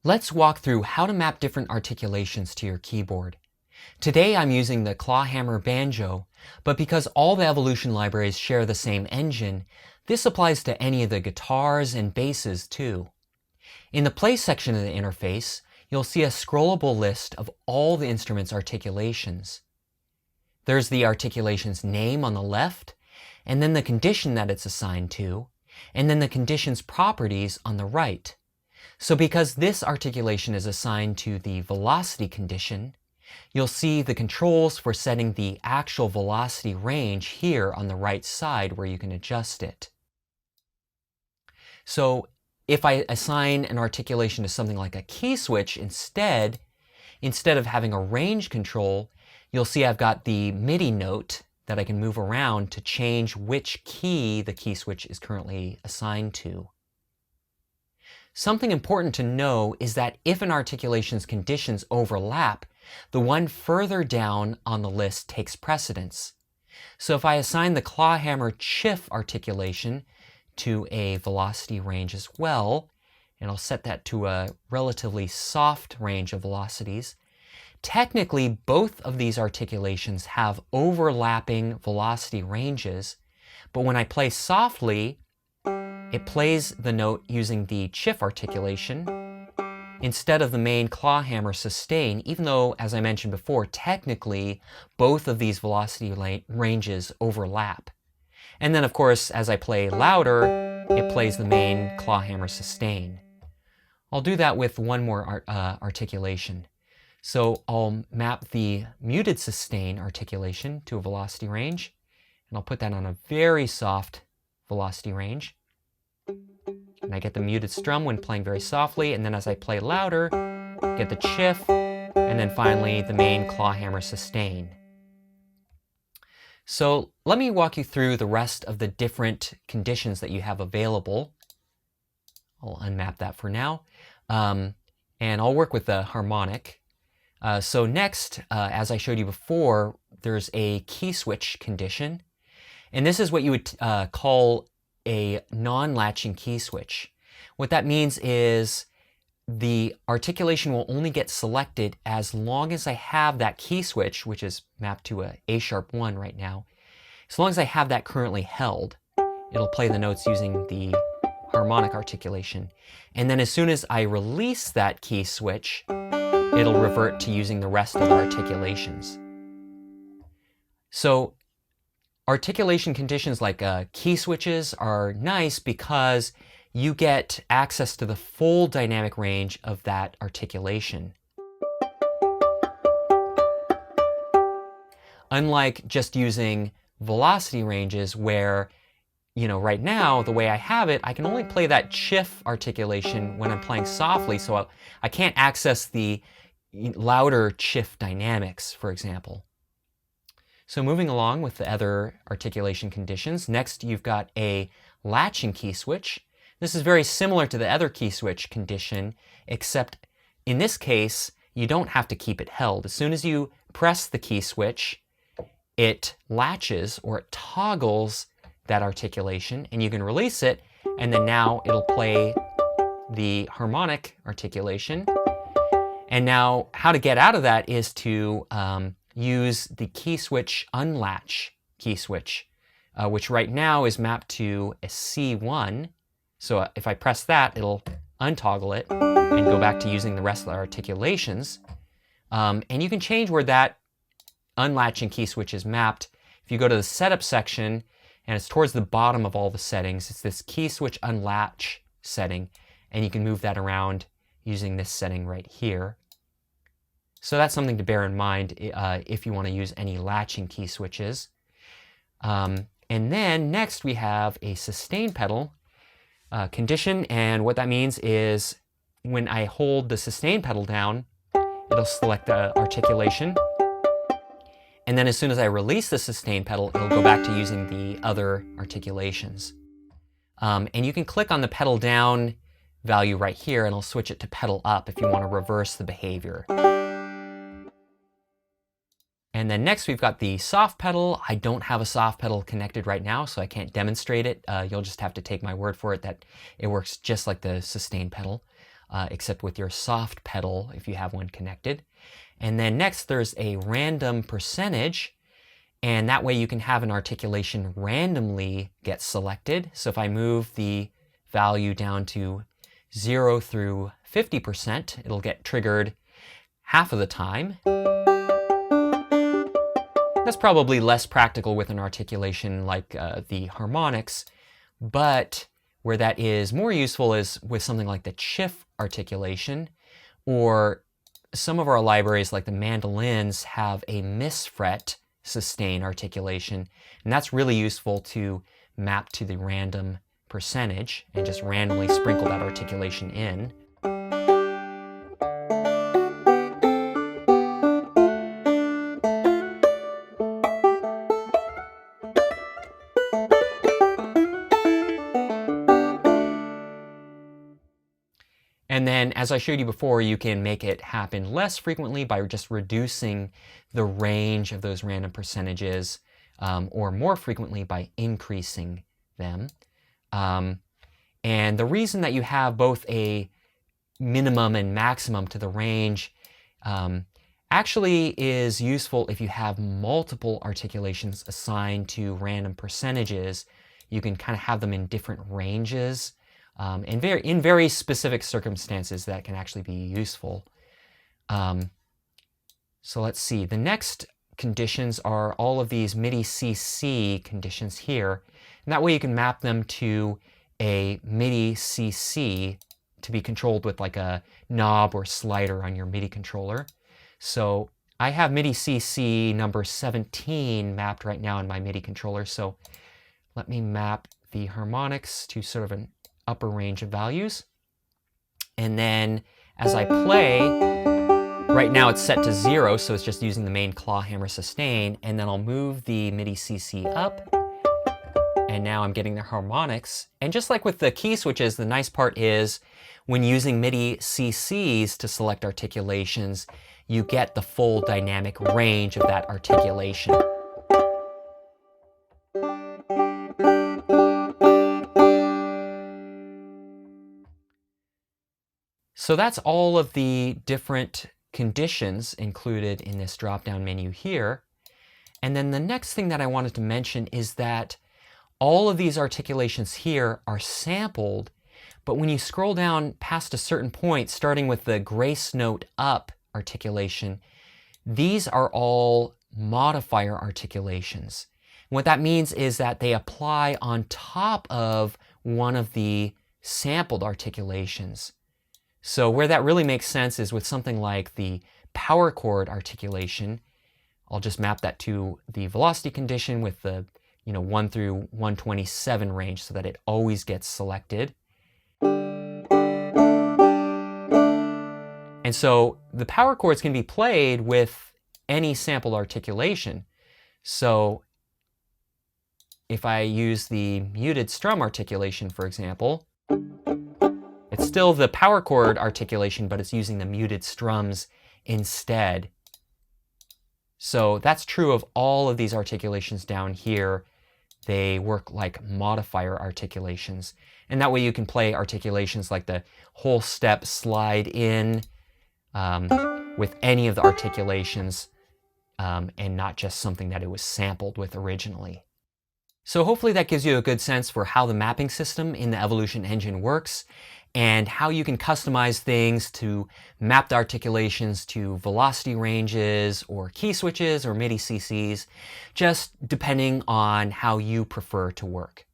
Let's walk through how to map different articulations to your keyboard. Today I'm using the clawhammer banjo, but because all the evolution libraries share the same engine, this applies to any of the guitars and basses too. In the play section of the interface, you'll see a scrollable list of all the instrument's articulations. There's the articulation's name on the left, and then the condition that it's assigned to, and then the condition's properties on the right. So because this articulation is assigned to the velocity condition, you'll see the controls for setting the actual velocity range here on the right side where you can adjust it. So if I assign an articulation to something like a key switch instead of having a range control, you'll see I've got the MIDI note that I can move around to change which key the key switch is currently assigned to. Something important to know is that if an articulation's conditions overlap, the one further down on the list takes precedence. So if I assign the clawhammer chiff articulation to a velocity range as well, and I'll set that to a relatively soft range of velocities, technically both of these articulations have overlapping velocity ranges, but when I play softly, it plays the note using the chiff articulation instead of the main clawhammer sustain, even though, as I mentioned before, technically both of these velocity ranges overlap. And then, of course, as I play louder, it plays the main clawhammer sustain. I'll do that with one more articulation. So I'll map the muted sustain articulation to a velocity range, and I'll put that on a very soft velocity range. And I get the muted strum when playing very softly, and then as I play louder, get the chiff, and then finally the main clawhammer sustain. So let me walk you through the rest of the different conditions that you have available. I'll unmap that for now, and I'll work with the harmonic. So next, as I showed you before, there's a key switch condition, and this is what you would call a non-latching key switch. What that means is the articulation will only get selected as long as I have that key switch, which is mapped to a A#1 right now. As long as I have that currently held, it'll play the notes using the harmonic articulation. And then as soon as I release that key switch, it'll revert to using the rest of the articulations. So articulation conditions like key switches are nice because you get access to the full dynamic range of that articulation. Unlike just using velocity ranges where, right now, the way I have it, I can only play that chiff articulation when I'm playing softly, so I can't access the louder chiff dynamics, for example. So moving along with the other articulation conditions, next you've got a latching key switch. This is very similar to the other key switch condition, except in this case, you don't have to keep it held. As soon as you press the key switch, it latches or it toggles that articulation, and you can release it, and then now it'll play the harmonic articulation. And now how to get out of that is to use the key switch unlatch key switch, which right now is mapped to a C1. So if I press that, it'll untoggle it and go back to using the rest of the articulations. And you can change where that unlatching key switch is mapped. If you go to the setup section, and it's towards the bottom of all the settings, it's this key switch unlatch setting, and you can move that around using this setting right here. So that's something to bear in mind if you want to use any latching key switches. And then next we have a sustain pedal condition, and what that means is when I hold the sustain pedal down, it'll select the articulation. And then as soon as I release the sustain pedal, it'll go back to using the other articulations. And you can click on the pedal down value right here, and it'll switch it to pedal up if you want to reverse the behavior. And then next we've got the soft pedal. I don't have a soft pedal connected right now, so I can't demonstrate it. You'll just have to take my word for it that it works just like the sustain pedal. except with your soft pedal if you have one connected. And then next there's a random percentage, and that way you can have an articulation randomly get selected. So if I move the value down to 0 through 50%, it'll get triggered half of the time. That's probably less practical with an articulation like the harmonics, but where that is more useful is with something like the chiff articulation, or some of our libraries like the mandolins have a misfret sustain articulation, and that's really useful to map to the random percentage and just randomly sprinkle that articulation in. And then, as I showed you before, you can make it happen less frequently by just reducing the range of those random percentages, or more frequently by increasing them. And the reason that you have both a minimum and maximum to the range actually is useful if you have multiple articulations assigned to random percentages. You can kind of have them in different ranges. And in very specific circumstances that can actually be useful. So let's see, the next conditions are all of these MIDI CC conditions here, and that way you can map them to a MIDI CC to be controlled with like a knob or slider on your MIDI controller. So I have MIDI CC number 17 mapped right now in my MIDI controller, so let me map the harmonics to sort of an upper range of values. And then as I play, right now it's set to 0, so it's just using the main claw hammer sustain, and then I'll move the MIDI CC up, and now I'm getting the harmonics. And just like with the key switches, the nice part is when using MIDI CCs to select articulations, you get the full dynamic range of that articulation. So that's all of the different conditions included in this drop-down menu here. And then the next thing that I wanted to mention is that all of these articulations here are sampled, but when you scroll down past a certain point, starting with the grace note up articulation, these are all modifier articulations. And what that means is that they apply on top of one of the sampled articulations. So where that really makes sense is with something like the power chord articulation. I'll just map that to the velocity condition with the 1 through 127 range so that it always gets selected. And so the power chords can be played with any sampled articulation. So if I use the muted strum articulation, for example, it's still the power chord articulation, but it's using the muted strums instead. So that's true of all of these articulations down here. They work like modifier articulations. And that way you can play articulations like the whole step slide in with any of the articulations and not just something that it was sampled with originally. So hopefully that gives you a good sense for how the mapping system in the Evolution engine works and how you can customize things to map the articulations to velocity ranges or key switches or MIDI CCs, just depending on how you prefer to work.